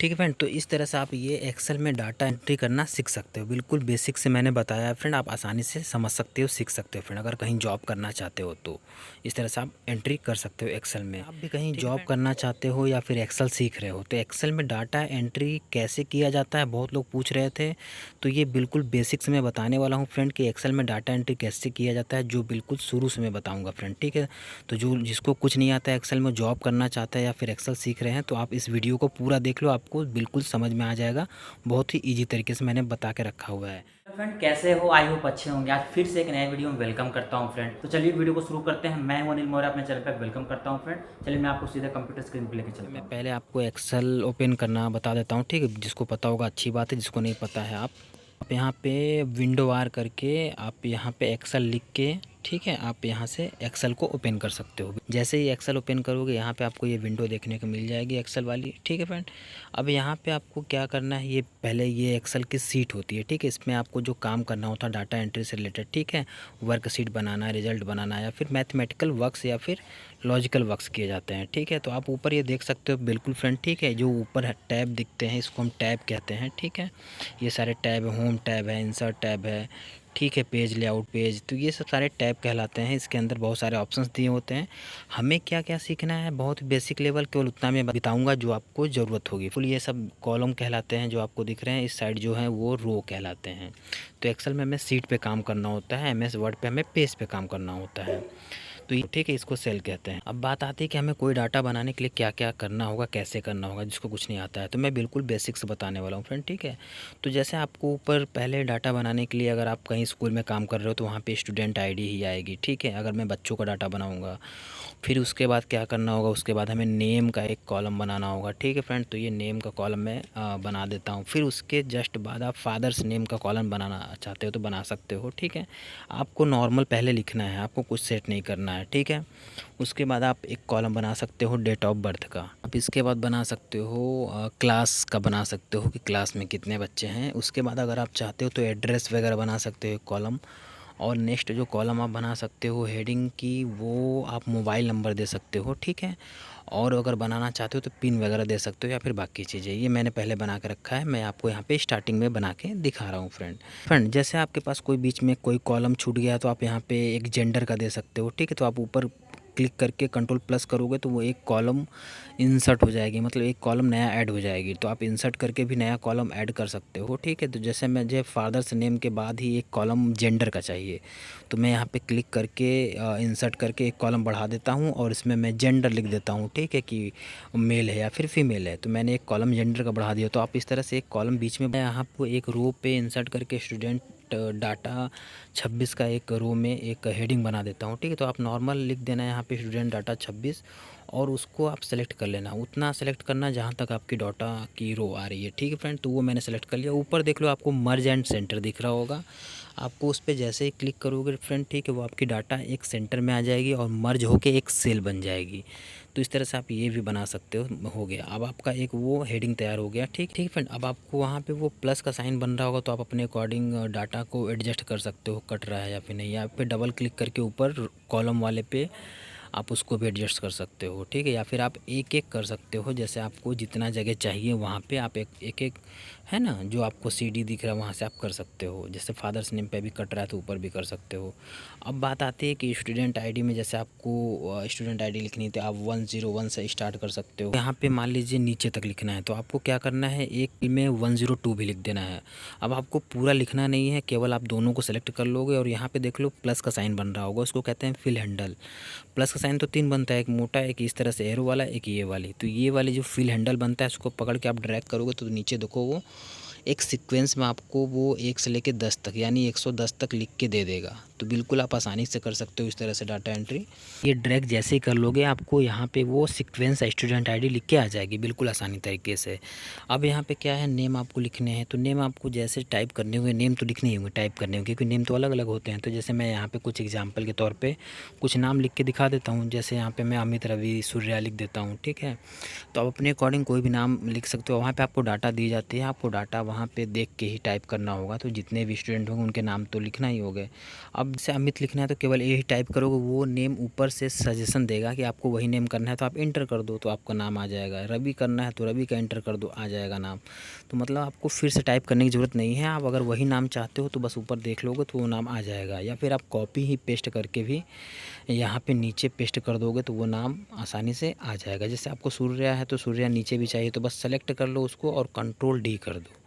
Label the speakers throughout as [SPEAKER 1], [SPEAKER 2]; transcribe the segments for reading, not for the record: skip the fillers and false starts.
[SPEAKER 1] ठीक है फ्रेंड, तो इस तरह से आप ये एक्सेल में डाटा एंट्री करना सीख सकते हो। बिल्कुल बेसिक से मैंने बताया है फ्रेंड, आप आसानी से समझ सकते हो, सीख सकते हो फ्रेंड। अगर कहीं जॉब करना चाहते हो तो इस तरह से आप एंट्री कर सकते हो एक्सेल में। आप भी कहीं जॉब करना चाहते हो या फिर एक्सेल सीख रहे हो तो एक्सेल में डाटा एंट्री कैसे किया जाता है, बहुत लोग पूछ रहे थे। तो ये बिल्कुल बेसिक से मैं बताने वाला हूँ फ्रेंड कि एक्सेल में डाटा एंट्री कैसे किया जाता है, जो बिल्कुल शुरू से मैं बताऊँगा फ्रेंड। ठीक है, तो जो जिसको कुछ नहीं आता है एक्सेल में, जॉब करना चाहता है या फिर एक्सेल सीख रहे हैं, तो आप इस वीडियो को पूरा देख लो, आपको बिल्कुल समझ में आ जाएगा। बहुत ही ईजी तरीके से मैंने बता के रखा हुआ है।
[SPEAKER 2] फ्रेंड कैसे हो? आई होप अच्छे होंगे। आज फिर से एक नए वीडियो में वेलकम करता हूं फ्रेंड। तो चलिए वीडियो को शुरू करते हैं। मैं हूं अनिल मौर्य, अपने चैनल पर वेलकम करता हूं फ्रेंड। चलिए मैं आपको सीधा कंप्यूटर स्क्रीन पर लेके चलता
[SPEAKER 1] मैं
[SPEAKER 2] हूं।
[SPEAKER 1] पहले आपको एक्सेल ओपन करना बता देता हूँ, ठीक है। जिसको पता होगा अच्छी बात है, जिसको नहीं पता है आप यहाँ पे विंडो आर करके आप यहाँ पे एक्सेल लिख के, ठीक है, आप यहाँ से एक्सेल को ओपन कर सकते हो। जैसे ही एक्सेल ओपन करोगे यहाँ पे आपको ये विंडो देखने को मिल जाएगी एक्सेल वाली, ठीक है फ्रेंड। अब यहाँ पे आपको क्या करना है, ये पहले ये एक्सेल की सीट होती है, ठीक है। इसमें आपको जो काम करना होता है डाटा एंट्री से रिलेटेड, ठीक है, वर्कशीट बनाना, रिजल्ट बनाना, या फिर मैथमेटिकल वर्क्स या फिर लॉजिकल वर्क्स किए जाते हैं, ठीक है। तो आप ऊपर ये देख सकते हो बिल्कुल फ्रेंड, ठीक है। जो ऊपर टैब दिखते हैं इसको हम टैब कहते हैं, ठीक है। ये सारे टैब है, होम टैब है, इंसर्ट टैब है, ठीक है, पेज लेआउट पेज, तो ये सब सारे टैब कहलाते हैं। इसके अंदर बहुत सारे ऑप्शंस दिए होते हैं। हमें क्या क्या सीखना है, बहुत बेसिक लेवल, केवल उतना मैं बताऊंगा जो आपको ज़रूरत होगी। फुल ये सब कॉलम कहलाते हैं जो आपको दिख रहे हैं, इस साइड जो है वो रो कहलाते हैं। तो एक्सेल में हमें सीट पे काम करना होता है, एमएस वर्ड पे हमें पेज पे काम करना होता है। तो ये ठीक है, इसको सेल कहते हैं। अब बात आती है कि हमें कोई डाटा बनाने के लिए क्या क्या करना होगा, कैसे करना होगा, जिसको कुछ नहीं आता है। तो मैं बिल्कुल बेसिक्स बताने वाला हूँ फ्रेंड, ठीक है। तो जैसे आपको ऊपर पहले डाटा बनाने के लिए, अगर आप कहीं स्कूल में काम कर रहे हो तो वहाँ पे स्टूडेंट आईडी ही आएगी, ठीक है। अगर मैं बच्चों का डाटा बनाऊँगा, फिर उसके बाद क्या करना होगा, उसके बाद हमें नेम का एक कॉलम बनाना होगा, ठीक है फ्रेंड। तो ये नेम का कॉलम मैं बना देता हूँ। फिर उसके जस्ट बाद आप फादर्स नेम का कॉलम बनाना चाहते हो तो बना सकते हो, ठीक है। आपको नॉर्मल पहले लिखना है, आपको कुछ सेट नहीं करना है, ठीक है। उसके बाद आप एक कॉलम बना सकते हो डेट ऑफ बर्थ का। आप इसके बाद बना सकते हो क्लास का, बना सकते हो कि क्लास में कितने बच्चे हैं। उसके बाद अगर आप चाहते हो तो एड्रेस वगैरह बना सकते हो एक कॉलम। और नेक्स्ट जो कॉलम आप बना सकते हो हेडिंग की, वो आप मोबाइल नंबर दे सकते हो, ठीक है। और अगर बनाना चाहते हो तो पिन वगैरह दे सकते हो या फिर बाकी चीज़ें। ये मैंने पहले बना के रखा है, मैं आपको यहाँ पे स्टार्टिंग में बना के दिखा रहा हूँ फ्रेंड। जैसे आपके पास कोई बीच में कोई कॉलम छूट गया तो आप यहाँ पे एक जेंडर का दे सकते हो, ठीक है। तो आप ऊपर क्लिक करके कंट्रोल प्लस करोगे तो वो एक कॉलम इंसर्ट हो जाएगी, मतलब एक कॉलम नया ऐड हो जाएगी। तो आप इंसर्ट करके भी नया कॉलम ऐड कर सकते हो, ठीक है। तो जैसे मुझे फादर्स नेम के बाद ही एक कॉलम जेंडर का चाहिए, तो मैं यहाँ पे क्लिक करके इंसर्ट करके एक कॉलम बढ़ा देता हूँ और इसमें मैं जेंडर लिख देता हूँ, ठीक है, कि मेल है या फिर फीमेल है। तो मैंने एक कॉलम जेंडर का बढ़ा दिया। तो आप इस तरह से एक कॉलम बीच में, मैं यहाँ पर एक रो पे इंसर्ट करके स्टूडेंट डाटा 26 का एक रो में एक हेडिंग बना देता हूँ, ठीक है। तो आप नॉर्मल लिख देना यहाँ पे स्टूडेंट डाटा 26, और उसको आप सेलेक्ट कर लेना, उतना सेलेक्ट करना जहाँ तक आपकी डाटा की रो आ रही है, ठीक है फ्रेंड। तो वो मैंने सेलेक्ट कर लिया। ऊपर देख लो आपको मर्ज एंड सेंटर दिख रहा होगा, आपको उस पर जैसे ही क्लिक करोगे फ्रेंड, ठीक है, वो आपकी डाटा एक सेंटर में आ जाएगी और मर्ज होके एक सेल बन जाएगी। तो इस तरह से आप ये भी बना सकते हो गया। अब आपका एक वो हेडिंग तैयार हो गया, ठीक ठीक फ्रेंड। अब आपको वहाँ पे वो प्लस का साइन बन रहा होगा तो आप अपने अकॉर्डिंग डाटा को एडजस्ट कर सकते हो, कट रहा है या फिर नहीं। या पे डबल क्लिक करके ऊपर कॉलम वाले पे आप उसको भी एडजस्ट कर सकते हो, ठीक है। या फिर आप एक एक कर सकते हो, जैसे आपको जितना जगह चाहिए वहाँ पे आप एक एक है ना, जो आपको सीडी दिख रहा है वहाँ से आप कर सकते हो। जैसे फादर्स नेम पे भी कट रहा है तो ऊपर भी कर सकते हो। अब बात आती है कि स्टूडेंट आईडी में, जैसे आपको स्टूडेंट आईडी लिखनी है तो आप 101 से स्टार्ट कर सकते हो। यहाँ पे मान लीजिए नीचे तक लिखना है तो आपको क्या करना है, एक में 102 भी लिख देना है। अब आपको पूरा लिखना नहीं है, केवल आप दोनों को सेलेक्ट कर लोगे और यहाँ पे देख लो प्लस का साइन बन रहा होगा, उसको कहते हैं फिल हैंडल। प्लस का साइन तो तीन बनता है, एक मोटा, एक इस तरह से एरो वाला, एक ये वाली। तो ये वाली जो फिल हैंडल बनता है उसको पकड़ के आप ड्रैग करोगे तो नीचे देखो वो एक सीक्वेंस में आपको वो 1 से लेके 10 तक, यानी 110 तक लिख के दे देगा। तो बिल्कुल आप आसानी से कर सकते हो इस तरह से डाटा एंट्री। ये ड्रैग जैसे ही कर लोगे आपको यहाँ पे वो सीक्वेंस स्टूडेंट आईडी लिख के आ जाएगी बिल्कुल आसानी तरीके से। अब यहाँ पे क्या है, नेम आपको लिखने हैं। तो नेम आपको जैसे टाइप करने होंगे, नेम तो लिखने ही होंगे टाइप करने होंगे, क्योंकि नेम तो अलग अलग होते हैं। तो जैसे मैं यहाँ पे कुछ एग्जांपल के तौर पे कुछ नाम लिख के दिखा देता हूँ। जैसे यहाँ पे मैं अमित रवि सूर्या लिख देता हूँ, ठीक है। तो आप अपने अकॉर्डिंग कोई भी नाम लिख सकते हो। वहाँ पे आपको डाटा दी जाती है, आपको डाटा वहाँ पे देख के ही टाइप करना होगा। तो जितने भी स्टूडेंट होंगे उनके नाम तो लिखना ही होगा। अब अब जैसे अमित लिखना है तो केवल यही टाइप करोगे, वो नेम ऊपर से सजेशन देगा कि आपको वही नेम करना है, तो आप इंटर कर दो तो आपका नाम आ जाएगा। रवि करना है तो रवि का इंटर कर दो, आ जाएगा नाम। तो मतलब आपको फिर से टाइप करने की ज़रूरत नहीं है। आप अगर वही नाम चाहते हो तो बस ऊपर देख लोगे तो वो नाम आ जाएगा, या फिर आप कॉपी ही पेस्ट करके भी यहाँ पे नीचे पेस्ट कर दोगे तो वो नाम आसानी से आ जाएगा। जैसे आपको सूर्या है तो सूर्या नीचे भी चाहिए तो बस सेलेक्ट कर लो उसको और कंट्रोल डी कर दो।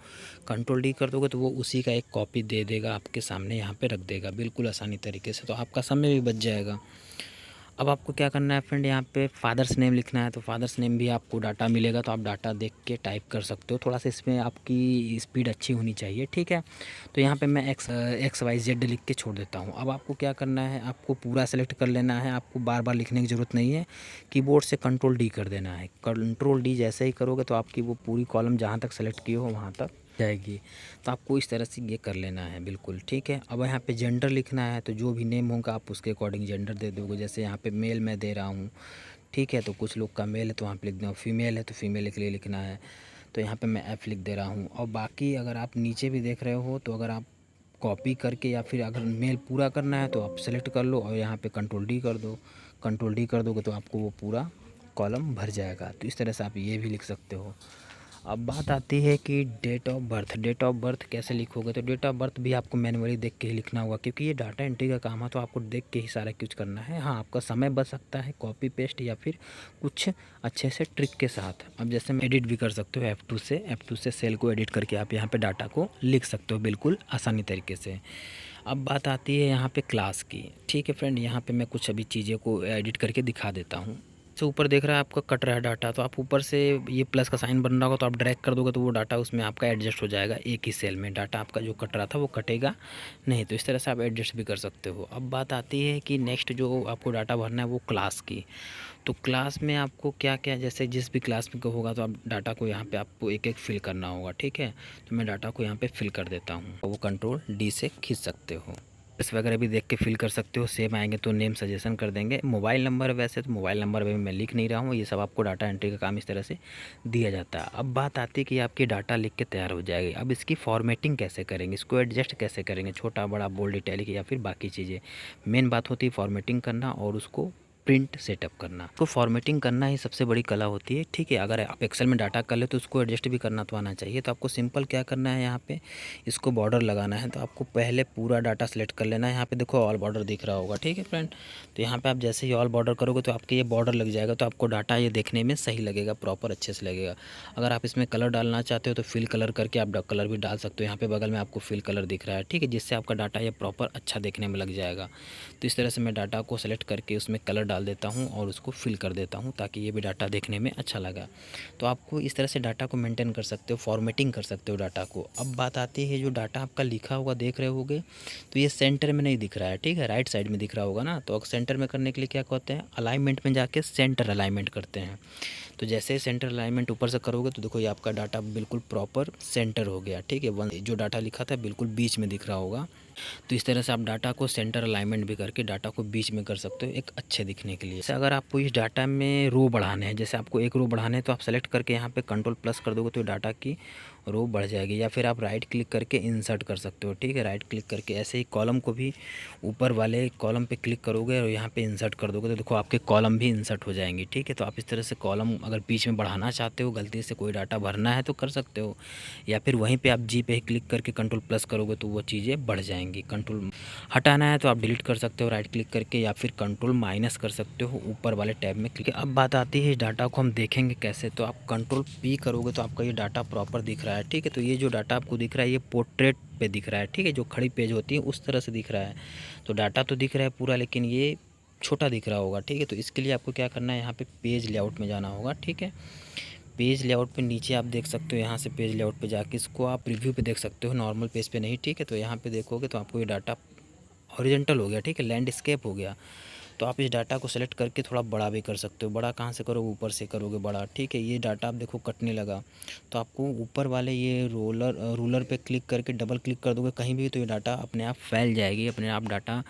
[SPEAKER 1] कंट्रोल डी कर दोगे तो वो उसी का एक कॉपी दे देगा, आपके सामने यहाँ पे रख देगा बिल्कुल आसानी तरीके से, तो आपका समय भी बच जाएगा। अब आपको क्या करना है फ्रेंड, यहाँ पे फादर्स नेम लिखना है तो फादर्स नेम भी आपको डाटा मिलेगा, तो आप डाटा देख के टाइप कर सकते हो। थोड़ा सा इसमें आपकी स्पीड अच्छी होनी चाहिए, ठीक है। तो यहाँ पे मैं XYZ लिख के छोड़ देता हूँ। अब आपको क्या करना है, आपको पूरा सेलेक्ट कर लेना है, आपको बार बार लिखने की ज़रूरत नहीं है। कीबोर्ड से कंट्रोल डी कर देना है। कंट्रोल डी जैसे ही करोगे तो आपकी वो पूरी कॉलम जहाँ तक सेलेक्ट की हो वहाँ तक जाएगी। तो आपको इस तरह से ये कर लेना है बिल्कुल, ठीक है। अब यहाँ पे जेंडर लिखना है तो जो भी नेम होगा आप उसके अकॉर्डिंग जेंडर दे दोगे। जैसे यहाँ पे मेल मैं दे रहा हूँ, ठीक है, तो कुछ लोग का मेल है तो वहाँ पे लिख दूँगा, फीमेल है तो फीमेल के लिए लिखना है, तो यहाँ पे मैं F लिख दे रहा हूँ। और बाकी अगर आप नीचे भी देख रहे हो तो अगर आप कॉपी करके या फिर अगर मेल पूरा करना है तो आप सेलेक्ट कर लो और यहाँ पे कंट्रोल डी कर दो। कंट्रोल डी कर दोगे तो आपको वो पूरा कॉलम भर जाएगा। तो इस तरह से आप ये भी लिख सकते हो। अब बात आती है कि date of birth. Date of birth कैसे लिखोगे, तो डेट ऑफ बर्थ भी आपको मैनुअली देख के ही लिखना होगा, क्योंकि ये डाटा एंट्री का काम है तो आपको देख के ही सारा कुछ करना है। हाँ, आपका समय बच सकता है कॉपी पेस्ट या फिर कुछ अच्छे से ट्रिक के साथ। अब जैसे मैं एडिट भी कर सकते हो, F2 से सेल को एडिट करके आप यहाँ पर डाटा को लिख सकते हो बिल्कुल आसानी तरीके से। अब बात आती है यहाँ पे क्लास की, ठीक है फ्रेंड। यहाँ पे मैं कुछ अभी चीज़ें को एडिट करके दिखा देता हूँ। तो ऊपर देख रहा है आपका कट रहा है डाटा, तो आप ऊपर से ये प्लस का साइन बन रहा होगा तो आप ड्रैग कर दोगे तो वो डाटा उसमें आपका एडजस्ट हो जाएगा। एक ही सेल में डाटा आपका जो कट रहा था वो कटेगा नहीं। तो इस तरह से आप एडजस्ट भी कर सकते हो। अब बात आती है कि नेक्स्ट जो आपको डाटा भरना है वो क्लास की। तो क्लास में आपको क्या क्या, जैसे जिस भी क्लास में को होगा तो आप डाटा को यहाँ पे आपको एक एक फिल करना होगा, ठीक है। तो मैं डाटा को यहाँ पे फिल कर देता हूँ, वो कंट्रोल डी से खींच सकते हो। इस वगैरह भी देख के फिल कर सकते हो। सेम आएंगे तो नेम सजेशन कर देंगे। मोबाइल नंबर, वैसे तो मोबाइल नंबर भी मैं लिख नहीं रहा हूँ, ये सब आपको डाटा एंट्री का काम इस तरह से दिया जाता है। अब बात आती है कि आपकी डाटा लिख के तैयार हो जाएगी। अब इसकी फॉर्मेटिंग कैसे करेंगे, इसको एडजस्ट कैसे करेंगे, छोटा बड़ा बोल्ड इटैलिक या फिर बाकी चीज़ें। मेन बात होती है फॉर्मेटिंग करना और उसको प्रिंट सेटअप करना। तो फॉर्मेटिंग करना ही सबसे बड़ी कला होती है, ठीक है। अगर आप एक्सेल में डाटा कर ले तो उसको एडजस्ट भी करना तो आना चाहिए। तो आपको सिंपल क्या करना है, यहाँ पे इसको बॉर्डर लगाना है। तो आपको पहले पूरा डाटा सेलेक्ट कर लेना है। यहाँ पे देखो ऑल बॉर्डर दिख रहा होगा, ठीक है फ्रेंड। तो यहाँ पे आप जैसे ही ऑल बॉर्डर करोगे तो आपके ये बॉर्डर लग जाएगा, तो आपको डाटा ये देखने में सही लगेगा, प्रॉपर अच्छे से लगेगा। अगर आप इसमें कलर डालना चाहते हो तो फिल कलर करके आप कलर भी डाल सकते हो। यहाँ पे बगल में आपको फिल कलर दिख रहा है, ठीक है, जिससे आपका डाटा ये प्रॉपर अच्छा देखने में लग जाएगा। तो इस तरह से मैं डाटा को सेलेक्ट करके उसमें कलर डाल देता हूँ और उसको फिल कर देता हूँ ताकि ये भी डाटा देखने में अच्छा लगा। तो आपको इस तरह से डाटा को मेंटेन कर सकते हो, फॉर्मेटिंग कर सकते हो डाटा को। अब बात आती है जो डाटा आपका लिखा होगा देख रहे होगे तो ये सेंटर में नहीं दिख रहा है, ठीक है, राइट साइड में दिख रहा होगा ना। तो सेंटर में करने के लिए क्या कहते हैं, अलाइनमेंट में जाके सेंटर अलाइनमेंट करते हैं। तो जैसे ही सेंटर अलाइनमेंट ऊपर से करोगे तो देखो ये आपका डाटा बिल्कुल प्रॉपर सेंटर हो गया, ठीक है। जो डाटा लिखा था बिल्कुल बीच में दिख रहा होगा। तो इस तरह से आप डाटा को सेंटर अलाइनमेंट भी करके डाटा को बीच में कर सकते हो एक अच्छे दिखने के लिए। जैसे अगर आपको इस डाटा में रो बढ़ाने हैं, जैसे आपको एक रो बढ़ाने हैं तो आप सेलेक्ट करके यहाँ पे कंट्रोल प्लस कर दोगे तो डाटा की रो बढ़ जाएगी। या फिर आप राइट क्लिक करके इंसर्ट कर सकते हो, ठीक है। राइट क्लिक करके ऐसे ही कॉलम को भी ऊपर वाले कॉलम पे क्लिक करोगे और यहाँ पे इंसर्ट कर दोगे तो देखो आपके कॉलम भी इंसर्ट हो जाएंगे, ठीक है। तो आप इस तरह से कॉलम अगर बीच में बढ़ाना चाहते हो, गलती से कोई डाटा भरना है तो कर सकते हो। या फिर वहीं पे आप जी पे ही क्लिक करके कंट्रोल प्लस करोगे तो वो चीज़ें बढ़ जाएंगी। कंट्रोल हटाना है तो आप डिलीट कर सकते हो राइट क्लिक करके, या फिर कंट्रोल माइनस कर सकते हो ऊपर वाले टैब में क्लिक। अब बात आती है इस डाटा को हम देखेंगे कैसे, तो आप कंट्रोल पी करोगे तो आपका ये डाटा प्रॉपर दिख रहा है, ठीक है। तो ये जो डाटा आपको दिख रहा है ये पोर्ट्रेट पे दिख रहा है, ठीक है, जो खड़ी पेज होती है उस तरह से दिख रहा है। तो डाटा तो दिख रहा है पूरा लेकिन ये छोटा दिख रहा होगा, ठीक है। तो इसके लिए आपको क्या करना है, यहाँ पे पेज लेआउट में जाना होगा, ठीक है। पेज लेआउट पे नीचे आप देख सकते हो, यहाँ से पेज लेआउट पे जाके इसको आप प्रीव्यू पे देख सकते हो, नॉर्मल पेज पे नहीं, ठीक है। तो यहाँ पे देखोगे तो आपको ये डाटा हॉरिजॉन्टल हो गया, ठीक है, लैंडस्केप हो गया। तो आप इस डाटा को सेलेक्ट करके थोड़ा बड़ा भी कर सकते हो। बड़ा कहाँ से करोगे, ऊपर से करोगे बड़ा, ठीक है। ये डाटा आप देखो कटने लगा तो आपको ऊपर वाले ये रूलर पे क्लिक करके डबल क्लिक कर दोगे कहीं भी तो ये डाटा अपने आप फैल जाएगी, अपने आप डाटा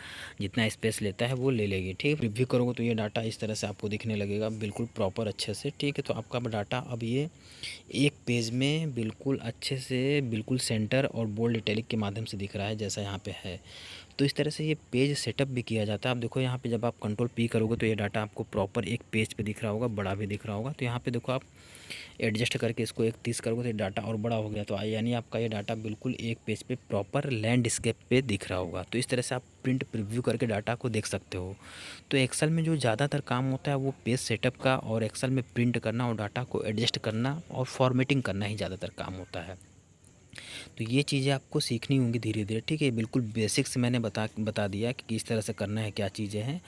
[SPEAKER 1] जितना स्पेस लेता है वो ले लेगी, ठीक है। रिव्यू करोगे तो ये डाटा इस तरह से आपको दिखने लगेगा बिल्कुल प्रॉपर अच्छे से, ठीक है। तो आपका डाटा अब ये एक पेज में बिल्कुल अच्छे से बिल्कुल सेंटर और बोल्ड इटैलिक के माध्यम से दिख रहा है जैसा यहाँ पे है। तो इस तरह से ये पेज सेटअप भी किया जाता है। आप देखो यहाँ पे जब आप कंट्रोल पी करोगे तो ये डाटा आपको प्रॉपर एक पेज पे दिख रहा होगा, बड़ा भी दिख रहा होगा। तो यहाँ पे देखो आप एडजस्ट करके इसको 31 करोगे तो ये डाटा और बड़ा हो गया। तो यानी आपका ये डाटा बिल्कुल एक पेज पे प्रॉपर लैंडस्केप पे दिख रहा होगा। तो इस तरह से आप प्रिंट प्रीव्यू करके डाटा को देख सकते हो। तो एक्सेल में जो ज़्यादातर काम होता है वो पेज सेटअप का, और एक्सेल में प्रिंट करना और डाटा को एडजस्ट करना और फॉर्मेटिंग करना ही ज़्यादातर काम होता है। तो ये चीज़ें आपको सीखनी होंगी धीरे धीरे, ठीक है। बिल्कुल बेसिक्स मैंने बता दिया कि किस तरह से करना है, क्या चीज़ें हैं।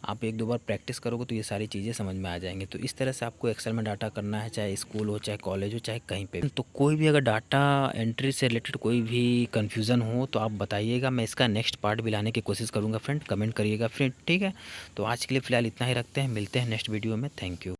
[SPEAKER 1] आप एक दो बार प्रैक्टिस करोगे तो ये सारी चीज़ें समझ में आ जाएंगी। तो इस तरह से आपको एक्सेल में डाटा करना है, चाहे स्कूल हो, चाहे कॉलेज हो, चाहे कहीं पे भी। तो कोई भी अगर डाटा एंट्री से रिलेटेड कोई भी कन्फ्यूज़न हो तो आप बताइएगा, मैं इसका नेक्स्ट पार्ट भी लाने की कोशिश करूँगा फ्रेंड। कमेंट करिएगा फ्रेंड, ठीक है। तो आज के लिए फ़िलहाल इतना ही रखते हैं, मिलते हैं नेक्स्ट वीडियो में। Thank you.